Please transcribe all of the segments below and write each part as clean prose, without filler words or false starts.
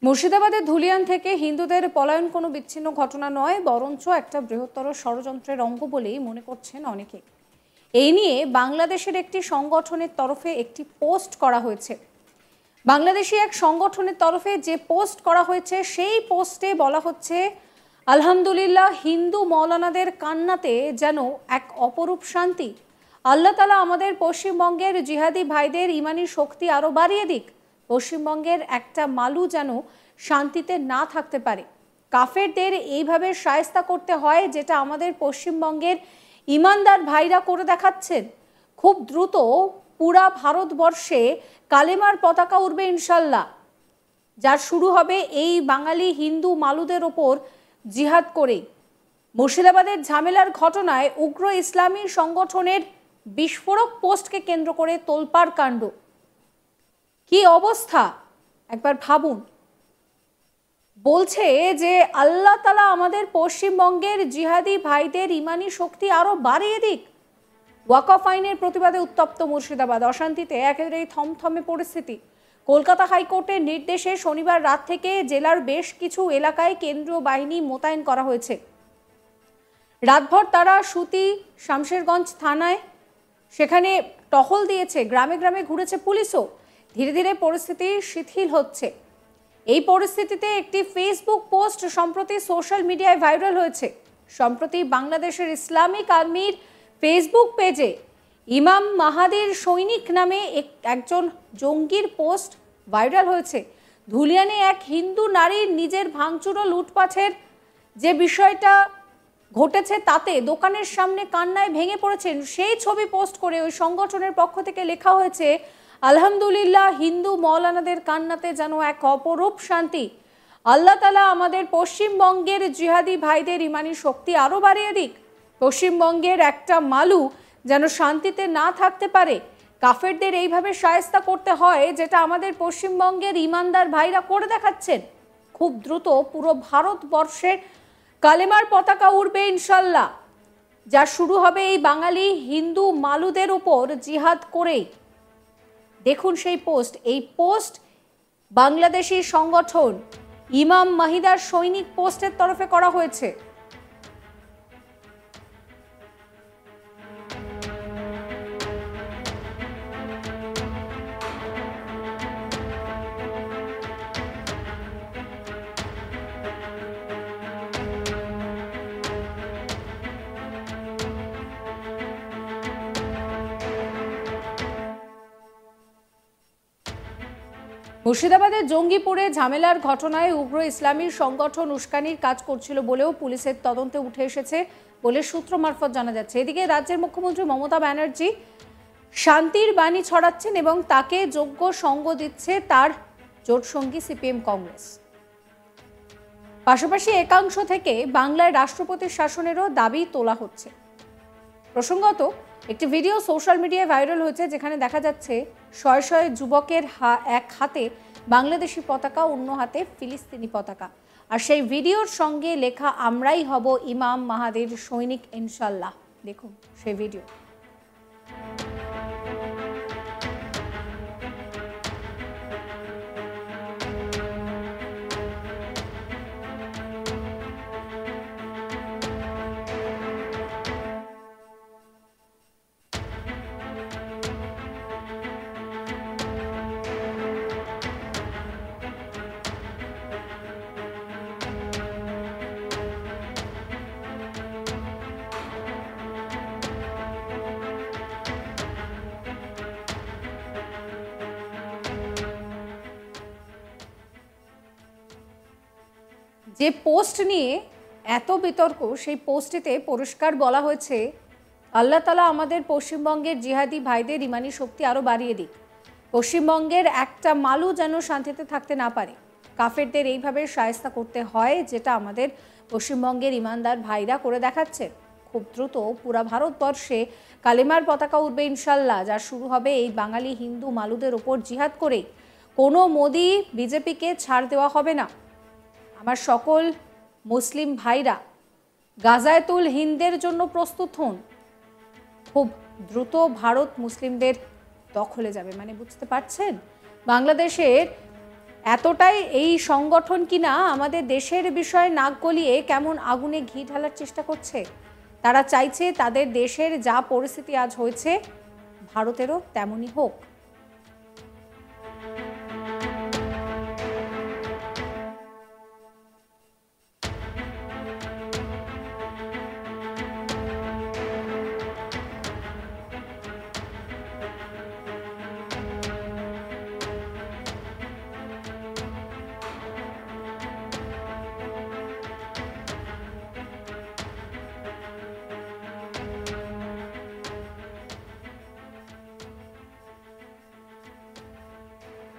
মুর্শিদাবাদের ধুলিয়ান থেকে হিন্দুদের পলায়ন কোনো বিচ্ছিন্ন ঘটনা নয়, বরঞ্চ একটা বৃহত্তর ষড়যন্ত্রের অঙ্গ বলেই মনে করছেন অনেকে। এই নিয়ে বাংলাদেশের একটি সংগঠনের তরফে একটি পোস্ট করা হয়েছে। বাংলাদেশি এক সংগঠনের তরফে যে পোস্ট করা হয়েছে সেই পোস্টে বলা হচ্ছে, আলহামদুলিল্লাহ, হিন্দু মৌলানাদের কান্নাতে যেন এক অপরূপ শান্তি। আল্লাহ তাআলা আমাদের পশ্চিমবঙ্গের জিহাদি ভাইদের ইমানি শক্তি আরও বাড়িয়ে দিক। পশ্চিমবঙ্গের একটা মালু যেন শান্তিতে না থাকতে পারে। কাফেরদের এইভাবে শায়েস্তা করতে হয়, যেটা আমাদের পশ্চিমবঙ্গের ইমানদার ভাইরা করে দেখাচ্ছেন। খুব দ্রুত পুরা ভারতবর্ষে কালেমার পতাকা উড়বে ইনশাল্লাহ, যার শুরু হবে এই বাঙালি হিন্দু মালুদের ওপর জিহাদ করেই। মুর্শিদাবাদের ঝামেলার ঘটনায় উগ্র ইসলামী সংগঠনের বিস্ফোরক পোস্টকে কেন্দ্র করে তোলপাড় কাণ্ড। কি অবস্থা একবার ভাবুন। বলছে যে আল্লাহ তাআলা আমাদের পশ্চিমবঙ্গের জিহাদি ভাইদের ইমানি শক্তি আরো বাড়িয়ে দিক। ওয়াকফ আইনের প্রতিবাদে উত্তপ্ত মুর্শিদাবাদ, অশান্তিতে একেবারেই থমথমে পরিস্থিতি। কলকাতা হাইকোর্টের নির্দেশে শনিবার রাত থেকে জেলার বেশ কিছু এলাকায় কেন্দ্রীয় বাহিনী মোতায়েন করা হয়েছে। রাতভর তারা সুতি শামশেরগঞ্জ থানায় সেখানে টহল দিয়েছে, গ্রামে গ্রামে ঘুরেছে পুলিশও। ধীরে ধীরে পরিস্থিতি শিথিল হচ্ছে। এই পরিস্থিতিতে একটি ফেসবুক পোস্ট সম্প্রতি সোশ্যাল মিডিয়ায় ভাইরাল হয়েছে। সম্প্রতি বাংলাদেশের ইসলামিক আর্মির ফেসবুক পেজে ইমাম মাহাদির সৈনিক নামে একজন জঙ্গির পোস্ট ভাইরাল হয়েছে। ধুলিয়ানে এক হিন্দু নারীর নিজের ভাঙচুর ও লুটপাটের যে বিষয়টা ঘটেছে, তাতে দোকানের সামনে কান্নায় ভেঙে পড়েছেন, সেই ছবি পোস্ট করে ওই সংগঠনের পক্ষ থেকে লেখা হয়েছে, আলহামদুলিল্লাহ, হিন্দু মৌলানাদের কান্নাতে যেন এক অপরূপ শান্তি। আল্লাহ তাআলা আমাদের পশ্চিমবঙ্গের জিহাদি ভাইদের ইমানি শক্তি আরও বাড়িয়ে দিক। পশ্চিমবঙ্গের একটা মালু যেন শান্তিতে না থাকতে পারে। কাফেরদের এইভাবে শায়েস্তা করতে হয়, যেটা আমাদের পশ্চিমবঙ্গের ইমানদার ভাইরা করে দেখাচ্ছেন। খুব দ্রুত পুরো ভারতবর্ষের কালেমার পতাকা উড়বে ইনশাল্লাহ, যা শুরু হবে এই বাঙালি হিন্দু মালুদের উপর জিহাদ করেই। দেখুন সেই পোস্ট। এই পোস্ট বাংলাদেশি সংগঠন ইমাম মাহিদার সৈনিক পোস্টের তরফে করা হয়েছে। মুর্শিদাবাদের জঙ্গিপুরে ঝামেলার ঘটনায় উগ্র ইসলামী সংগঠন উস্কানির কাজ করছিল বলেও পুলিশের তদন্তে উঠে এসেছে বলে সূত্র মারফত জানা যাচ্ছে। এদিকে রাজ্যের মুখ্যমন্ত্রী মমতা ব্যানার্জি শান্তির বাণী ছড়াচ্ছেন এবং তাকে যোগ্য সঙ্গ দিচ্ছে তার জোটসঙ্গী সিপিএম কংগ্রেস। পাশাপাশি একাংশ থেকে বাংলায় রাষ্ট্রপতির শাসনেরও দাবি তোলা হচ্ছে। প্রসঙ্গত, একটি ভিডিও সোশ্যাল মিডিয়ায় ভাইরাল হয়েছে, যেখানে দেখা যাচ্ছে শয়ে শয়ে যুবকের এক হাতে বাংলাদেশি পতাকা, অন্য হাতে ফিলিস্তিনি পতাকা। আর সেই ভিডিওর সঙ্গে লেখা, আমরাই হব ইমাম মাহাদির সৈনিক ইনশাল্লাহ। দেখুন সেই ভিডিও। যে পোস্ট নিয়ে এত বিতর্ক, সেই পোস্টেতে পরিষ্কার বলা হয়েছে, আল্লাহ তাআলা আমাদের পশ্চিমবঙ্গের জিহাদি ভাইদের ইমানি শক্তি আরও বাড়িয়ে দিক। পশ্চিমবঙ্গের একটা মালু যেন শান্তিতে থাকতে না পারে। কাফেরদের এইভাবে শায়েস্তা করতে হয়, যেটা আমাদের পশ্চিমবঙ্গের ইমানদার ভাইরা করে দেখাচ্ছে। খুব দ্রুত পুরা ভারতবর্ষে কালেমার পতাকা উঠবে ইনশাল্লাহ, যা শুরু হবে এই বাঙালি হিন্দু মালুদের ওপর জিহাদ করেই। কোনো মোদি বিজেপিকে ছাড় দেওয়া হবে না। আমার সকল মুসলিম ভাইরা গাজাতুল হিন্দের জন্য প্রস্তুত হন। খুব দ্রুত ভারত মুসলিমদের দখলে যাবে। মানে বুঝতে পারছেন, বাংলাদেশের এতটাই এই সংগঠন কিনা আমাদের দেশের বিষয়ে নাক গলিয়ে কেমন আগুনে ঘি ঢালার চেষ্টা করছে। তারা চাইছে তাদের দেশের যা পরিস্থিতি আজ হয়েছে ভারতেরও তেমনই হোক।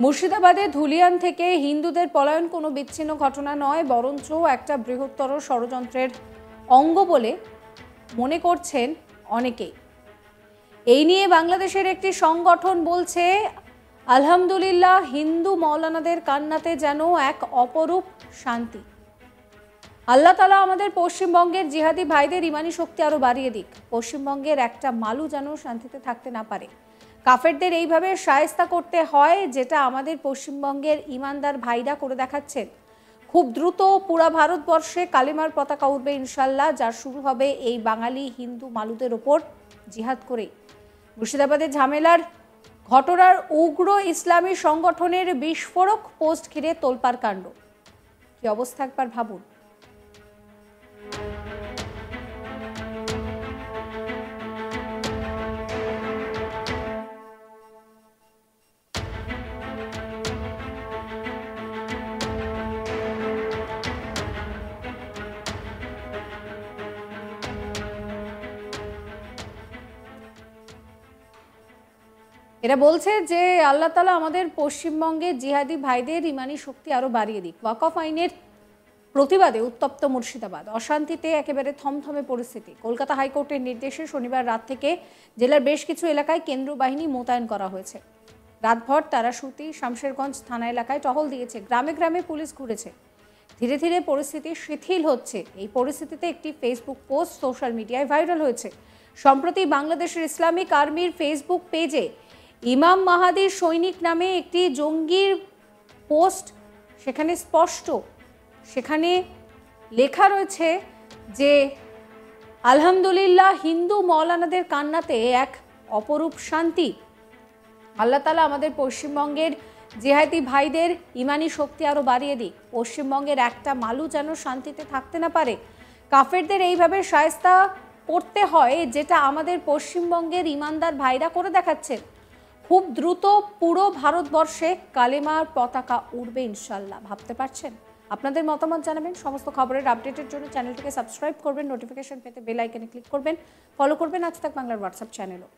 মুর্শিদাবাদে ধুলিয়ান থেকে হিন্দুদের পলায়ন কোনো বিচ্ছিন্ন ঘটনা নয়, বরঞ্চ একটা বৃহত্তর ষড়যন্ত্রের অঙ্গ বলে মনে করছেন অনেকেই। এই নিয়ে বাংলাদেশের একটি সংগঠন বলছে, আলহামদুলিল্লাহ, হিন্দু মৌলানাদের কান্নাতে যেন এক অপরূপ শান্তি। আল্লাহ তাআলা আমাদের পশ্চিমবঙ্গের জিহাদি ভাইদের ইমানি শক্তি আরো বাড়িয়ে দিক। পশ্চিমবঙ্গের একটা মালু যেন শান্তিতে থাকতে না পারে। কাফেরদের এইভাবে শায়েস্তা করতে হয়, যেটা আমাদের পশ্চিমবঙ্গের ইমানদার ভাইরা করে দেখাচ্ছেন। খুব দ্রুত পুরা ভারতবর্ষে কালেমার পতাকা উঠবে ইনশাল্লাহ, যার শুরু হবে এই বাঙালি হিন্দু মালুদের ওপর জিহাদ করে। মুর্শিদাবাদের ঝামেলার ঘটনার উগ্র ইসলামী সংগঠনের বিস্ফোরক পোস্ট ঘিরে তোলপাড় কাণ্ড। কি অবস্থা একবার ভাবুন। এরা বলছে যে আল্লাহ তাআলা আমাদের পশ্চিমবঙ্গে জিহাদি ভাইদের ইমানি শক্তি আরো বাড়িয়ে দিক। ওয়াকফ আইনের প্রতিবাদে উত্তপ্ত মুর্শিদাবাদ, অশান্তিতে একেবারে থমথমে পরিস্থিতি। কলকাতা হাইকোর্টের নির্দেশে শনিবার রাত থেকে জেলার বেশ কিছু এলাকায় কেন্দ্রীয় বাহিনী মোতায়েন করা হয়েছে। রাতভর তারা সুতি শামশেরগঞ্জ থানা এলাকায় টহল দিয়েছে। গ্রামে গ্রামে পুলিশ ঘুরেছে। ধীরে ধীরে পরিস্থিতি শিথিল হচ্ছে। এই পরিস্থিতিতে একটি ফেসবুক পোস্ট সোশ্যাল মিডিয়ায় ভাইরাল হয়েছে। সম্প্রতি বাংলাদেশের ইসলামিক আর্মির ফেসবুক পেজে ইমাম মাহাদির সৈনিক নামে একটি জঙ্গির পোস্ট সেখানে স্পষ্ট, সেখানে লেখা রয়েছে যে আলহামদুলিল্লাহ, হিন্দু মৌলানাদের কান্নাতে এক অপরূপ শান্তি। আল্লাহ তাআলা আমাদের পশ্চিমবঙ্গের জিহাদি ভাইদের ইমানি শক্তি আরো বাড়িয়ে দিক। পশ্চিমবঙ্গের একটা মালু যেন শান্তিতে থাকতে না পারে। কাফেরদের এইভাবে শায়েস্তা করতে হয়, যেটা আমাদের পশ্চিমবঙ্গের ইমানদার ভাইরা করে দেখাচ্ছেন। খুব দ্রুত পুরো ভারতবর্ষে কালেমার পতাকা উড়বে ইনশাল্লাহ। ভাবতে পারছেন? আপনাদের মতামত জানাবেন। সমস্ত খবরের আপডেটের জন্য চ্যানেলটিকে সাবস্ক্রাইব করবেন, নোটিফিকেশন পেতে বেল আইকনে ক্লিক করবেন, ফলো করবেন আজ তাক বাংলার হোয়াটসঅ্যাপ চ্যানেলও।